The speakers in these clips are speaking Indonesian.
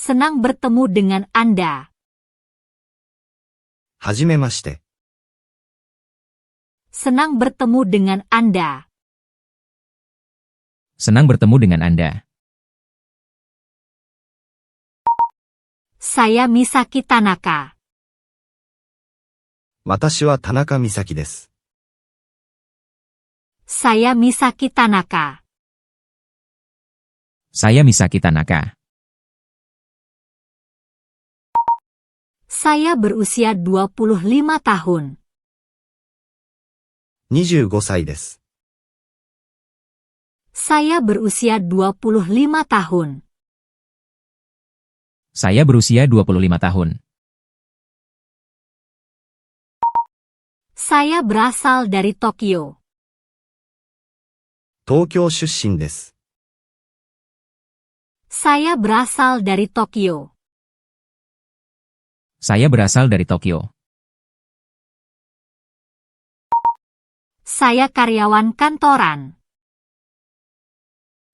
Senang bertemu dengan Anda. はじめまして。Senang bertemu dengan Anda. Senang bertemu dengan Anda. Saya Misaki Tanaka. 私は田中美咲です。Saya Misaki Tanaka. Saya Misaki Tanaka. Saya berusia 25 tahun. 25歳です。Saya berusia 25 tahun. Saya berusia 25 tahun. Saya berasal dari Tokyo. 東京出身です。Saya berasal dari Tokyo. Saya berasal dari Tokyo. Saya karyawan kantoran.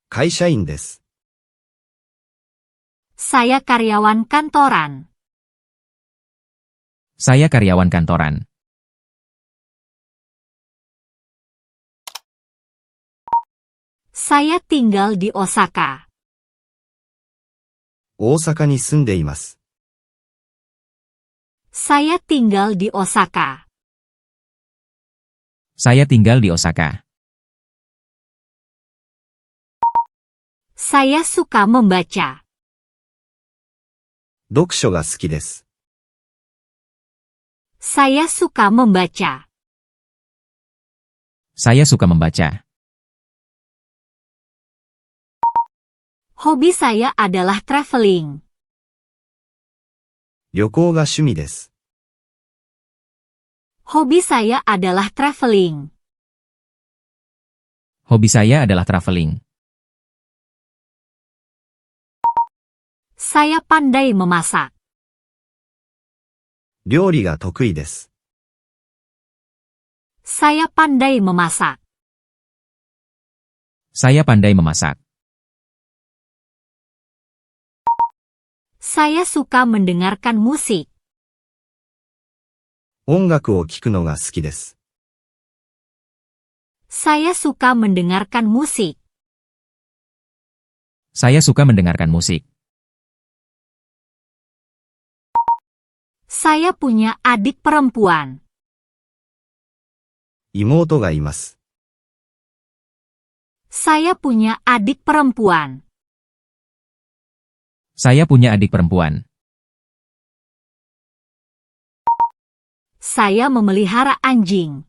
会社員です。Saya karyawan kantoran. Saya karyawan kantoran. Saya tinggal di Osaka. 大阪に住んでいます。Saya tinggal di Osaka. Saya tinggal di Osaka. Saya suka membaca. 読書が好きです。Saya suka membaca. Saya suka membaca. Hobi saya adalah traveling. 旅行が趣味です。Hobi saya adalah traveling. Hobi saya adalah traveling. Saya pandai memasak. 料理が得意です。Saya pandai memasak. Saya pandai memasak. Saya suka mendengarkan musik. 音楽を聴くのが好きです。Saya suka mendengarkan musik. Saya suka mendengarkan musik. Saya punya adik perempuan. 妹がいます。Saya punya adik perempuan. Saya punya adik perempuan. Saya memelihara anjing.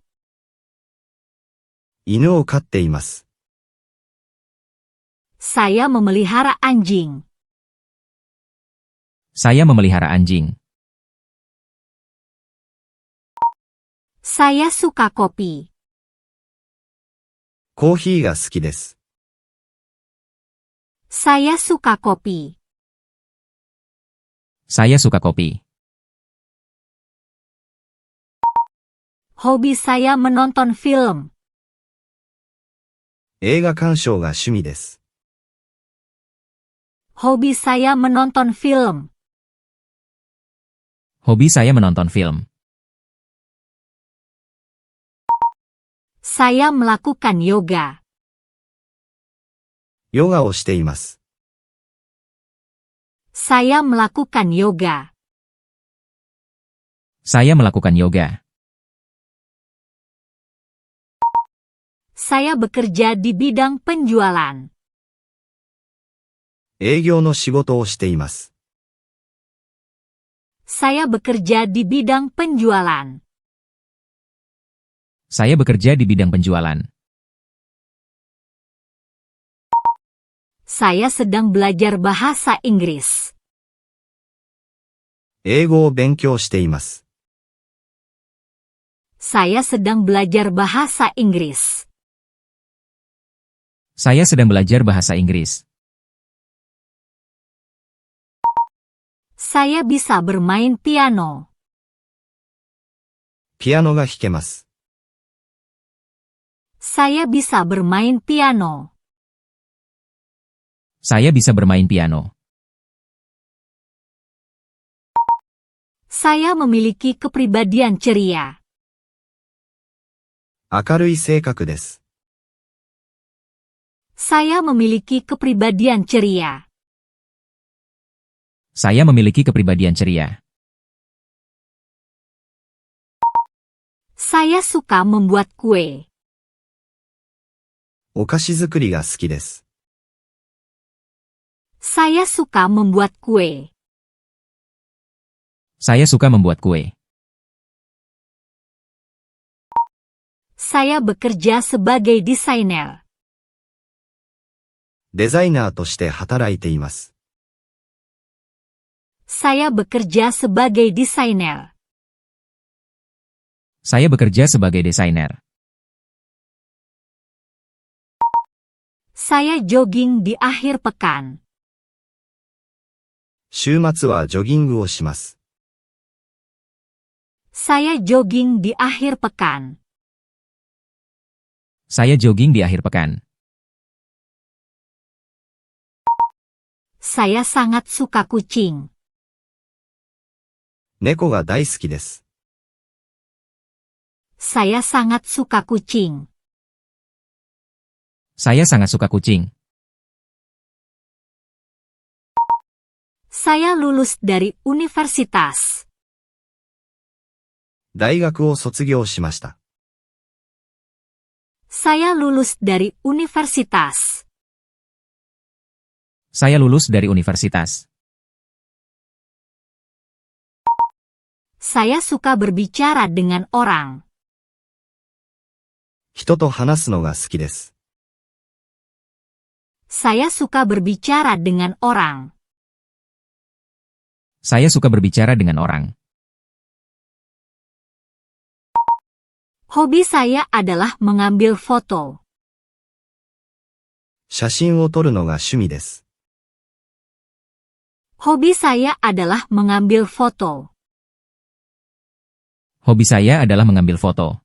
犬を飼っています。Saya memelihara anjing. Saya memelihara anjing. Saya suka kopi. コーヒーが好きです。Saya suka kopi. Saya suka kopi. Hobi saya menonton film. 映画鑑賞が趣味です。Hobi saya menonton film. Hobi saya menonton film. Saya melakukan yoga. ヨガをしています。Saya melakukan yoga. Saya melakukan yoga. Saya bekerja di bidang penjualan. 営業の仕事をしています。Saya bekerja di bidang penjualan. Saya bekerja di bidang penjualan. Saya sedang belajar bahasa Inggris. 英語を勉強しています。Saya sedang belajar bahasa Inggris. Saya sedang belajar bahasa Inggris. Saya bisa bermain piano. ピアノが弾けます。Saya bisa bermain piano. Saya bisa bermain piano. Saya memiliki kepribadian ceria. 明るい性格です。 Saya memiliki kepribadian ceria. Saya memiliki kepribadian ceria. Saya suka membuat kue. お菓子作りが好きです。 Saya suka membuat kue. Saya suka membuat kue. Saya bekerja sebagai desainer. デザイナーとして働いています。 Saya bekerja sebagai desainer. Saya bekerja sebagai desainer. Saya jogging di akhir pekan. 週末はジョギングをします。 Saya jogging di akhir pekan. Saya jogging di akhir pekan. Saya sangat suka kucing. 猫が大好きです。 Saya sangat suka kucing. Saya sangat suka kucing. Saya lulus dari universitas. 大学を卒業しました。 Saya lulus dari universitas. Saya lulus dari universitas. Saya suka berbicara dengan orang. 人と話すのが好きです。 Saya suka berbicara dengan orang. Saya suka berbicara dengan orang. Hobi saya adalah mengambil foto. 写真を撮るのが趣味です。 Hobi saya adalah mengambil foto. Hobi saya adalah mengambil foto.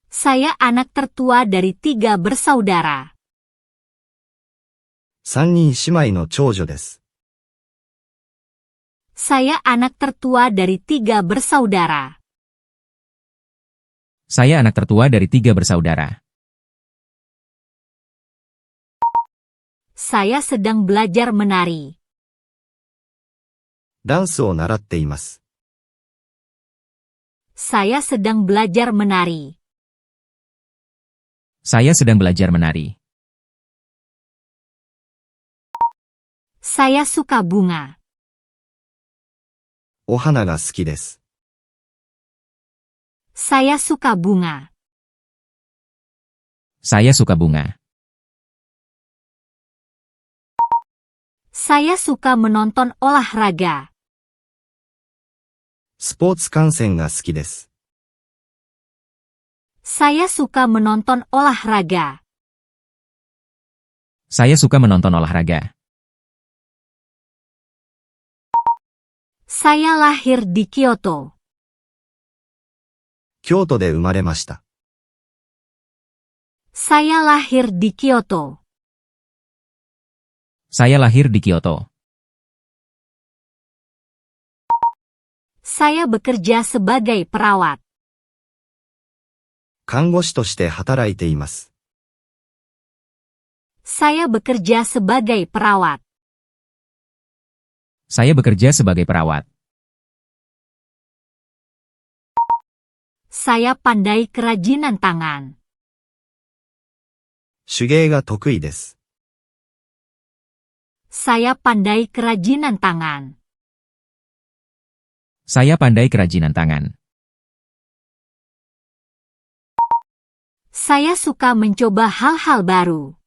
Saya anak tertua dari 3 bersaudara. 三人姉妹の長女です。 Saya anak tertua dari 3 bersaudara. Saya anak tertua dari 3 bersaudara. Saya sedang belajar menari. ダンスを習っています。 Saya sedang belajar menari. Saya sedang belajar menari. Saya suka bunga. お花が好きです。 Saya suka bunga. Saya suka bunga. Saya suka menonton olahraga. スポーツ観戦が好きです。 Saya suka menonton olahraga. Saya suka menonton olahraga. Saya lahir di Kyoto. 京都で生まれました。 Saya lahir di Kyoto. Saya lahir di Kyoto. Saya bekerja sebagai perawat. 看護師として働いています。 Saya bekerja sebagai perawat. Saya bekerja sebagai perawat. Saya pandai kerajinan tangan. 手芸が得意です。 Saya pandai kerajinan tangan. Saya pandai kerajinan tangan. Saya suka mencoba hal-hal baru.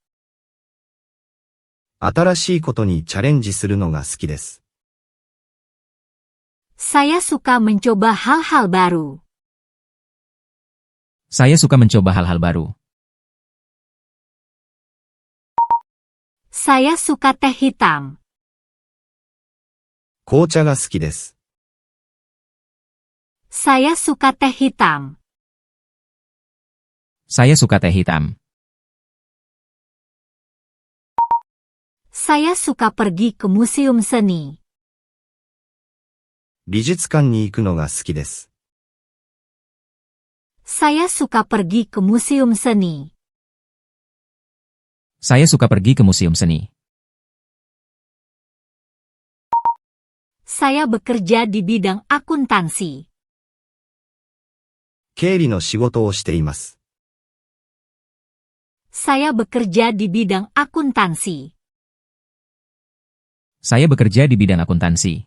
新しいことにチャレンジするのが好きです。 Saya suka mencoba hal-hal baru. Saya suka mencoba hal-hal baru. Saya suka teh hitam. 紅茶が好きです。 Saya suka teh hitam. Saya suka teh hitam. Saya suka pergi ke museum seni. 美術館に行くのが好きです。Saya suka pergi ke museum seni. Saya suka pergi ke museum seni. Saya bekerja di bidang akuntansi. 経理の仕事をしています。Saya bekerja di bidang akuntansi. Saya bekerja di bidang akuntansi.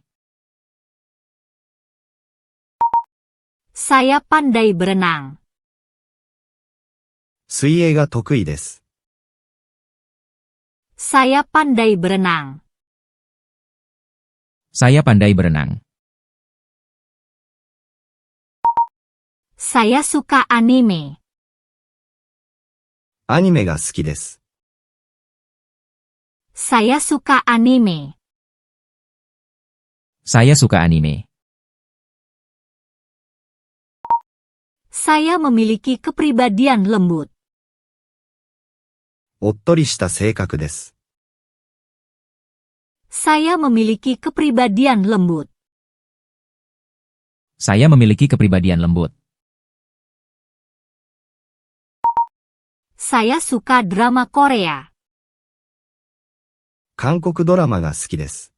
Saya pandai berenang. 水泳が得意です。Saya pandai berenang. Saya pandai berenang. Saya suka anime. アニメが好きです。Saya suka anime. Saya suka anime. Saya memiliki kepribadian lembut. おっとりした性格です。Saya memiliki kepribadian lembut. Saya memiliki kepribadian lembut. Saya suka drama Korea. 韓国ドラマが好きです。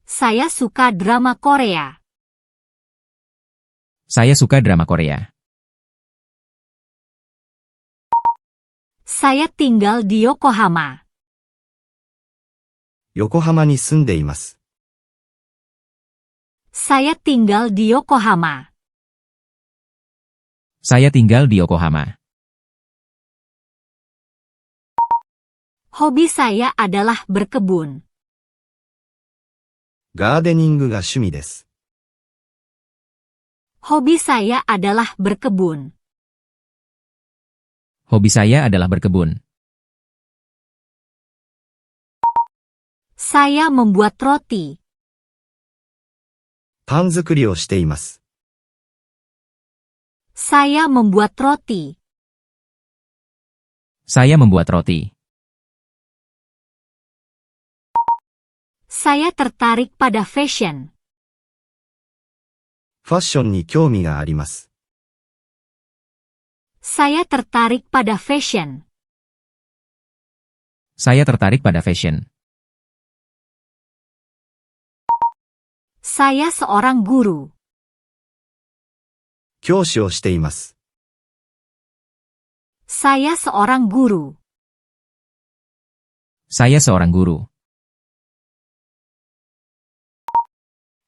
Saya suka drama Korea. Saya suka drama Korea. Saya tinggal di Yokohama. 横浜に住んでいます。Saya tinggal di Yokohama. Saya tinggal di Yokohama. Hobi saya adalah berkebun. ガーデニングが趣味です。Hobi saya adalah berkebun. Hobi saya adalah berkebun. Saya membuat roti. パン作りをしています。Saya membuat roti. Saya membuat roti. Saya tertarik pada fashion. ファッションに興味があります。Saya tertarik pada fashion. Saya tertarik pada fashion. Saya seorang guru. 教師をしています。Saya seorang guru. Saya seorang guru.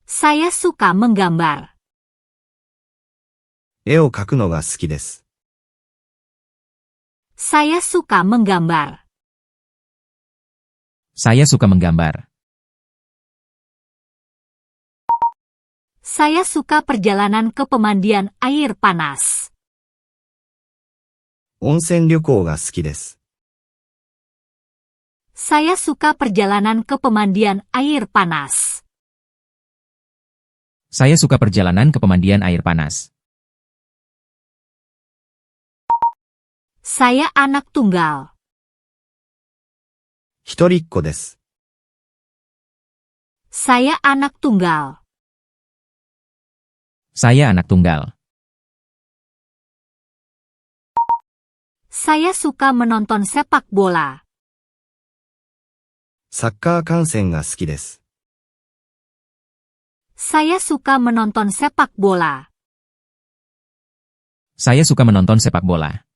Saya suka menggambar. 絵を描くのが好きです。Saya suka menggambar. Saya suka menggambar. Saya suka perjalanan ke pemandian air panas. 温泉旅行が好きです。Saya suka perjalanan ke pemandian air panas. Saya suka perjalanan ke pemandian air panas. Saya anak tunggal. 一人っ子です。Saya anak tunggal. Saya anak tunggal. Saya suka menonton sepak bola. サッカー観戦が好きです。Saya suka menonton sepak bola. Saya suka menonton sepak bola.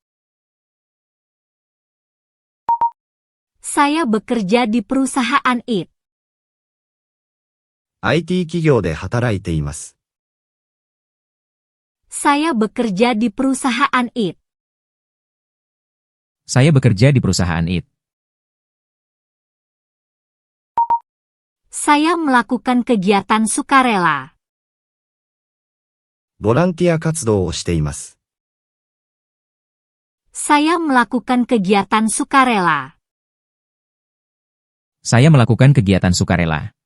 Saya bekerja di perusahaan IT. IT 企業で働いています。Saya bekerja di perusahaan IT. Saya bekerja di perusahaan IT. Saya melakukan kegiatan sukarela. ボランティア活動をしています。Saya melakukan kegiatan sukarela. Saya melakukan kegiatan sukarela.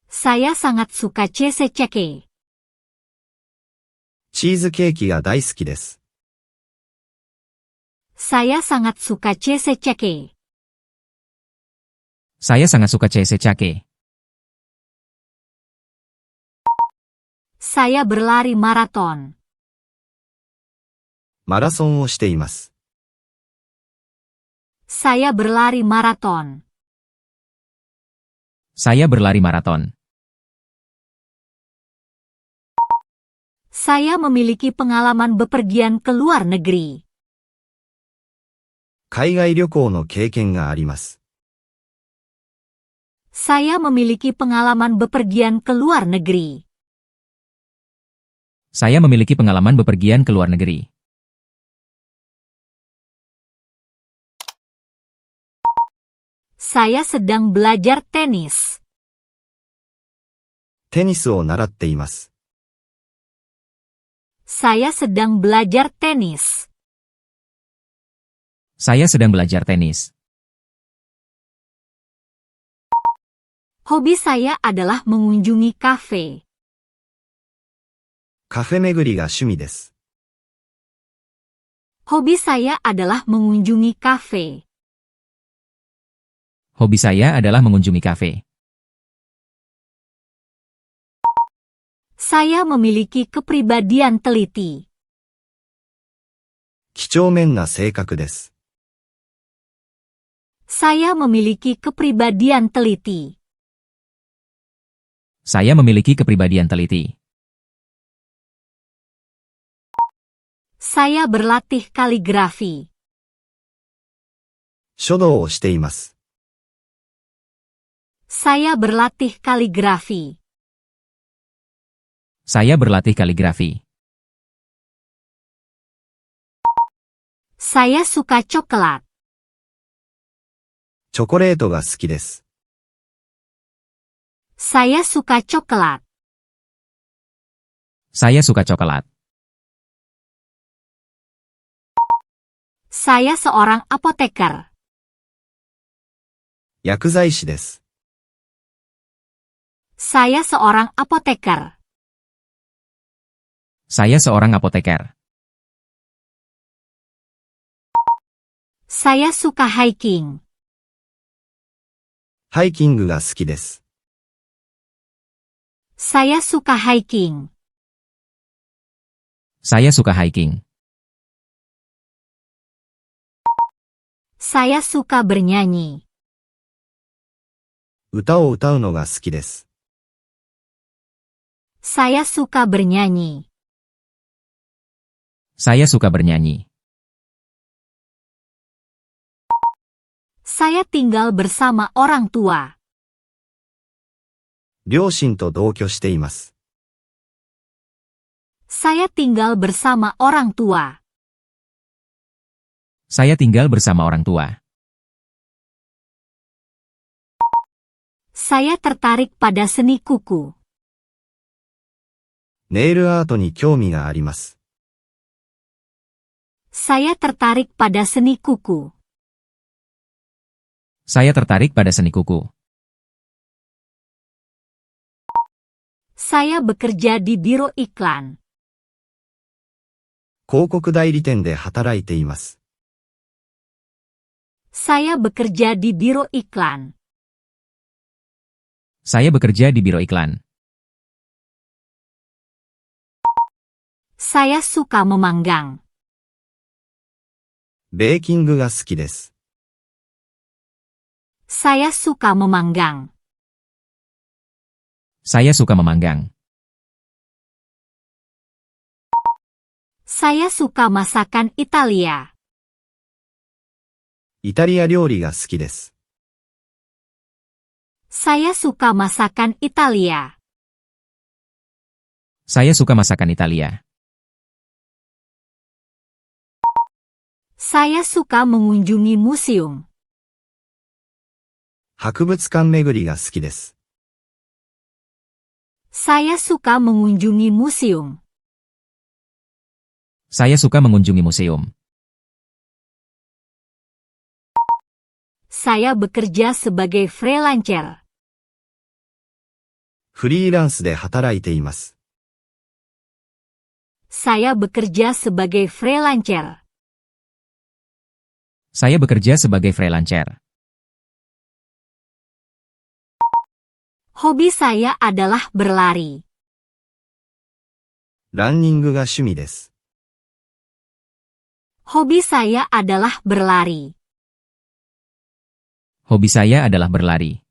Saya sangat suka cheesecake. チーズケーキが大好きです。Saya sangat suka cheesecake. Saya sangat suka Cheesecake. Saya berlari maraton. マラソンをしています。 Saya berlari maraton. Saya berlari maraton. Saya memiliki pengalaman bepergian ke luar negeri. 海外旅行の経験があります。 Saya memiliki pengalaman bepergian ke luar negeri. Saya memiliki pengalaman bepergian ke luar negeri. Saya sedang belajar tenis. テニスを習っています。 Saya sedang belajar tenis. Saya sedang belajar tenis. Hobi saya adalah mengunjungi kafe. カフェ巡りが趣味です。 Hobi saya adalah mengunjungi kafe. Hobi saya adalah mengunjungi kafe. Saya memiliki kepribadian teliti. 几帳面な性格です。 Saya memiliki kepribadian teliti. Saya memiliki kepribadian teliti. Saya berlatih kaligrafi. 書道をしています。 Saya berlatih kaligrafi. Saya berlatih kaligrafi. Saya suka coklat. チョコレートが好きです。 Saya suka coklat. Saya suka coklat. Saya seorang apoteker. 薬剤師です。 Saya seorang apoteker. Saya seorang apoteker. Saya suka hiking. ハイキングが好きです。 Saya suka hiking. Saya suka hiking. Saya suka bernyanyi. 歌を歌うのが好きです。 Saya suka bernyanyi. Saya suka bernyanyi. Saya tinggal bersama orang tua. 両親と同居しています。 Saya tinggal bersama orang tua. Saya tinggal bersama orang tua. Saya tertarik pada seni kuku. ネイルアートに興味があります。 Saya tertarik pada seni kuku. Saya tertarik pada seni kuku. Saya bekerja di biro iklan. 広告代理店で働いています。 Saya bekerja di biro iklan. Saya bekerja di biro iklan. Saya suka memanggang. ベーキングが好きです。 Saya suka memanggang. Saya suka memanggang. Saya suka masakan Italia. イタリア料理が好きです。 Saya suka masakan Italia. Saya suka masakan Italia. Saya suka mengunjungi museum. 博物館巡りが好きです。 Saya suka mengunjungi museum. Saya suka mengunjungi museum. Saya bekerja sebagai freelancer. フリーランスで働いています。 Saya bekerja sebagai freelancer. Saya bekerja sebagai freelancer. Hobi saya adalah berlari. ランニングが趣味です。 Hobi saya adalah berlari. Hobi saya adalah berlari.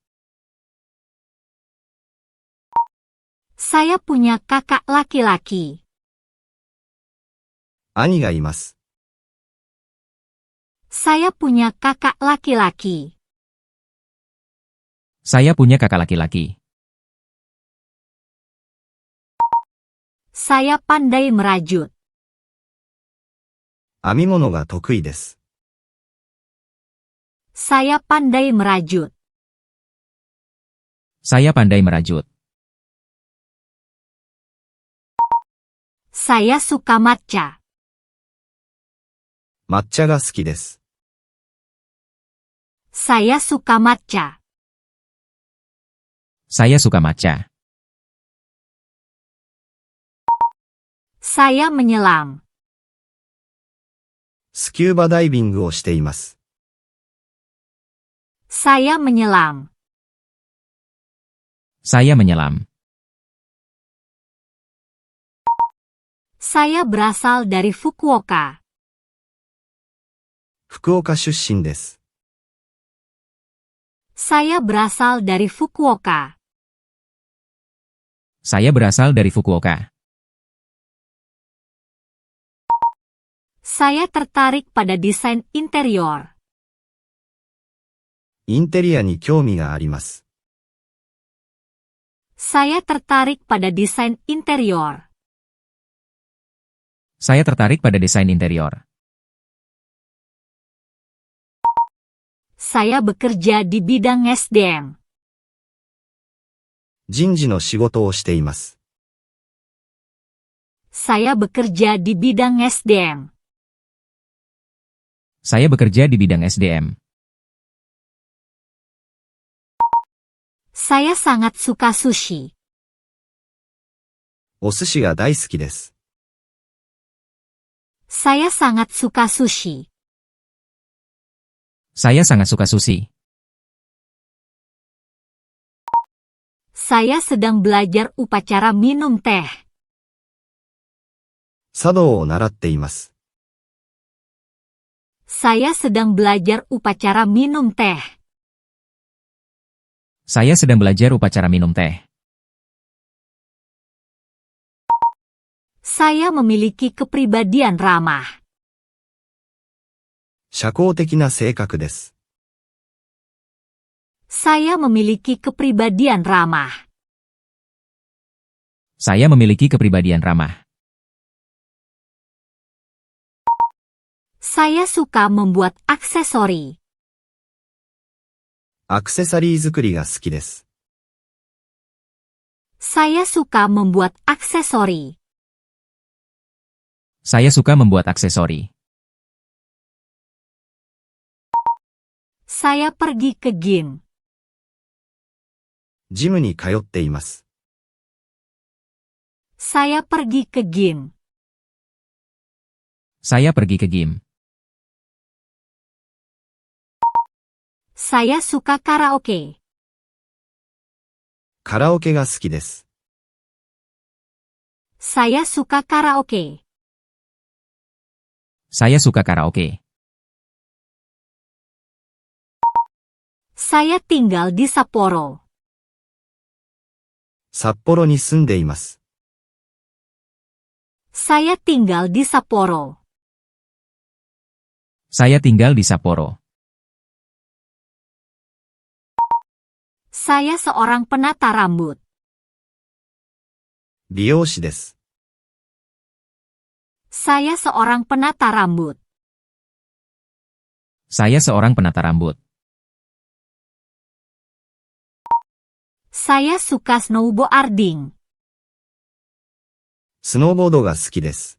Saya punya kakak laki-laki. 兄がいます。 Saya punya kakak laki-laki. Saya punya kakak laki-laki. Saya pandai merajut. 編み物が得意です。 Saya pandai merajut. Saya pandai merajut. Saya suka matcha. 抹茶が好きです。 Saya suka matcha. Saya suka matcha. Saya menyelam. スキューバダイビングをしています。 Saya menyelam. Saya menyelam. Saya berasal dari Fukuoka. 福岡出身です。 Saya berasal dari Fukuoka. Saya berasal dari Fukuoka. Saya tertarik pada desain interior. インテリアに興味があります。 Saya tertarik pada desain interior. Saya tertarik pada desain interior. Saya bekerja di bidang SDM. 人事の仕事をしています。 Saya bekerja di bidang SDM. Saya bekerja di bidang SDM. Saya sangat suka sushi. お寿司が大好きです。 Saya sangat suka sushi. Saya sangat suka sushi. Saya sedang belajar upacara minum teh. 茶道を習っています。 Saya sedang belajar upacara minum teh. Saya sedang belajar upacara minum teh. Saya memiliki kepribadian ramah. 社交的な性格です。 Saya memiliki kepribadian ramah. Saya memiliki kepribadian ramah. Saya suka membuat aksesori. アクセサリー作りが好きです。 Saya suka membuat aksesori. Saya suka membuat aksesori. Saya pergi ke gym. ジムに通っています。 Saya pergi ke gym. Saya pergi ke gym. Saya suka karaoke. カラオケが好きです。 Saya suka karaoke. Saya suka karaoke. Saya tinggal di Sapporo. 札幌に住んでいます。 Saya tinggal di Sapporo. Saya tinggal di Sapporo. Saya seorang penata rambut. 美容師です。 Saya seorang penata rambut. Saya seorang penata rambut. Saya suka snowboarding. スノーボードが好きです。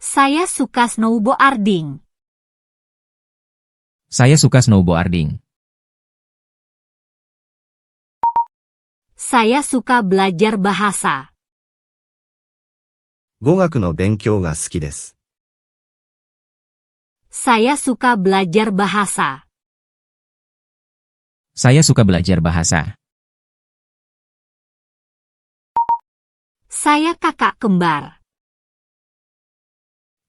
Saya suka snowboarding. Saya suka snowboarding. Saya suka belajar bahasa. 語学の勉強が好きです。 Saya suka belajar bahasa. Saya suka belajar bahasa. Saya kakak kembar.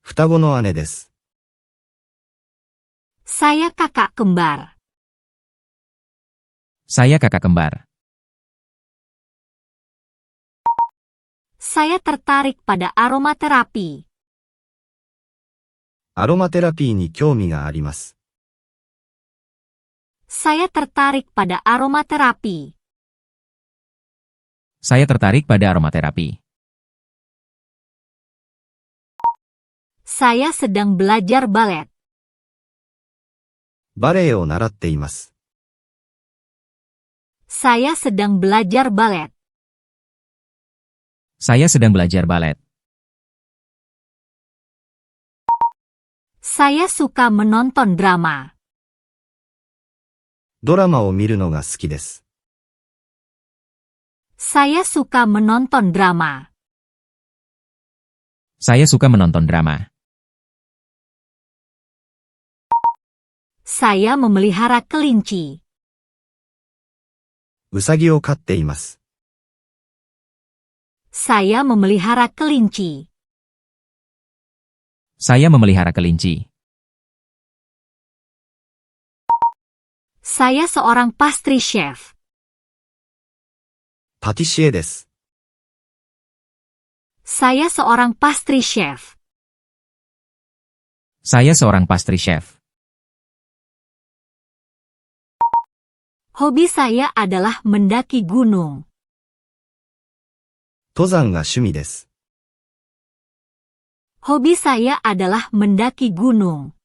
双子の姉です。 Saya kakak kembar. Saya kakak kembar. Saya tertarik pada aromaterapi. アロマテラピーに興味があります。 Saya tertarik pada aromaterapi. Saya tertarik pada aromaterapi. Saya sedang belajar balet. バレエを習っています。 Saya sedang belajar balet. Saya sedang belajar balet. Saya suka menonton drama. ドラマを見るのが好きです。 Saya suka menonton drama. Saya suka menonton drama. Saya memelihara kelinci. うさぎを飼っています。 Saya memelihara kelinci. Saya memelihara kelinci. Saya seorang pastry chef. パティシエです。 Saya seorang pastry chef. Saya seorang pastry chef. Hobi saya adalah mendaki gunung. 登山が趣味です。 Hobi saya adalah mendaki gunung.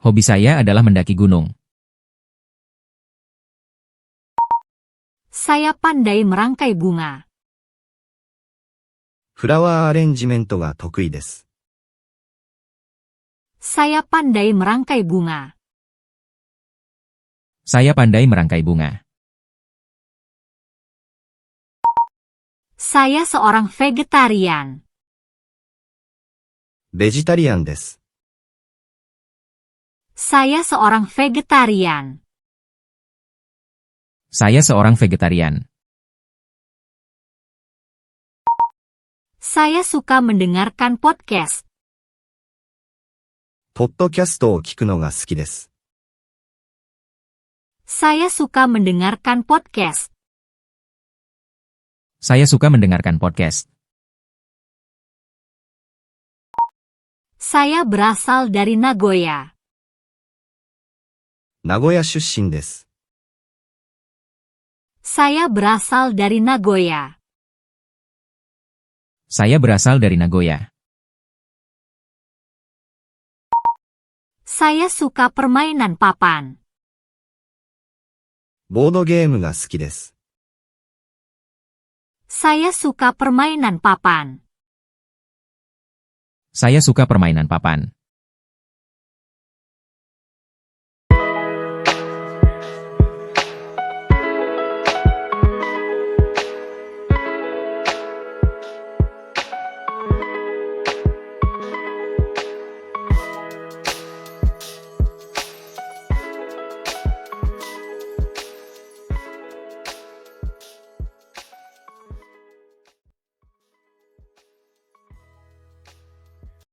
Hobi saya adalah mendaki gunung. Saya pandai merangkai bunga. フラワーアレンジメントが得意です。 Saya pandai merangkai bunga. Saya pandai merangkai bunga. Saya seorang vegetarian. ベジタリアンです。 Saya seorang vegetarian. Saya seorang vegetarian. Saya suka mendengarkan podcast. ポッドキャストを聞くのが好きです。 Saya suka mendengarkan podcast. Saya suka mendengarkan podcast. Saya berasal dari Nagoya. 名古屋出身です。 Saya berasal dari Nagoya. Saya berasal dari Nagoya. Saya suka permainan papan. ボードゲームが好きです。 Saya suka permainan papan. Saya suka permainan papan.